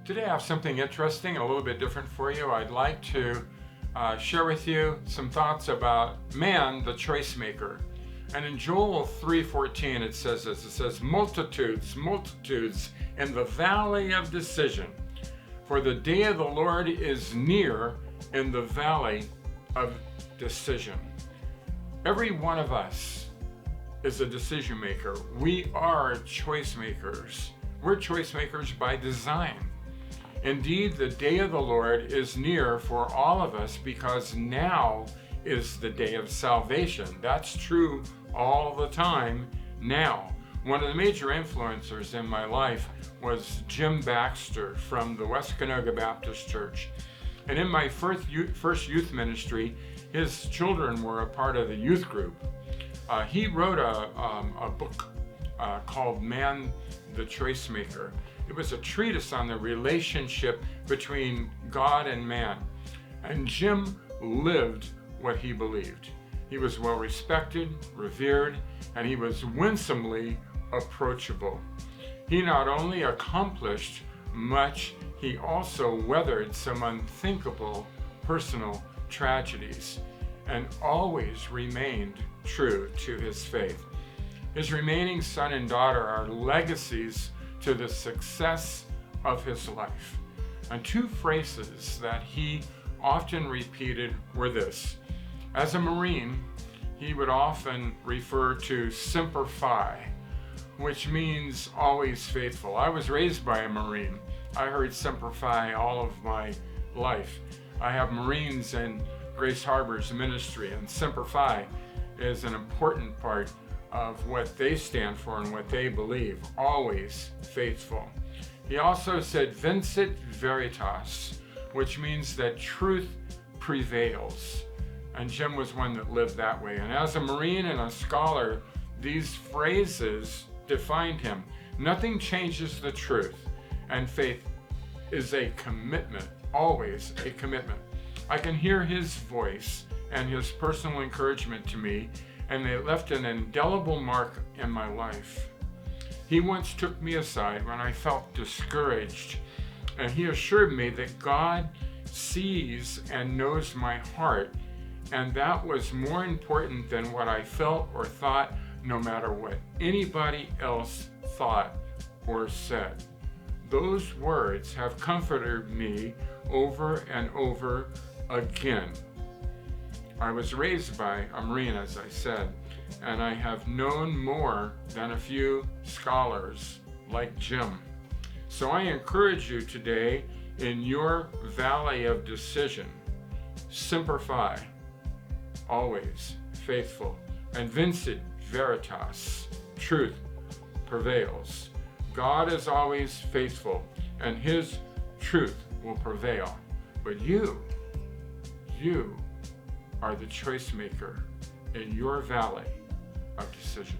Today I have something interesting, a little bit different for you. I'd like to share with you some thoughts about man, the choice maker. And in Joel 3:14 it says this, it says, multitudes in the valley of decision, for the day of the Lord is near in the valley of decision. Every one of us is a decision maker. We are choice makers. We're choice makers by design. Indeed, the day of the Lord is near for all of us because now is the day of salvation. That's true all the time now. One of the major influencers in my life was Jim Baxter from the West Canoga Baptist Church. And in my first youth ministry, his children were a part of the youth group. He wrote a book called Man, the Choice Maker. It was a treatise on the relationship between God and man. And Jim lived what he believed. He was well respected, revered, and he was winsomely approachable. He not only accomplished much, he also weathered some unthinkable personal tragedies and always remained true to his faith. His remaining son and daughter are legacies to the success of his life. And two phrases that he often repeated were this. As a Marine, he would often refer to Semper Fi, which means always faithful. I was raised by a Marine. I heard Semper Fi all of my life. I have Marines in Grace Harbor's ministry, and Semper Fi is an important part of what they stand for and what they believe, always faithful. He also said Vincit Veritas, which means that truth prevails. And Jim was one that lived that way. And as a Marine and a scholar, these phrases defined him. Nothing changes the truth, and faith is a commitment, always a commitment. I can hear his voice and his personal encouragement to me, and they left an indelible mark in my life. He once took me aside when I felt discouraged, and he assured me that God sees and knows my heart, and that was more important than what I felt or thought, no matter what anybody else thought or said. Those words have comforted me over and over again. I was raised by a Marine, as I said, and I have known more than a few scholars like Jim. So I encourage you today in your valley of decision, Semper Fi, always faithful, and Vincit Veritas, truth prevails. God is always faithful, and his truth will prevail. But you are the choice maker in your valley of decision.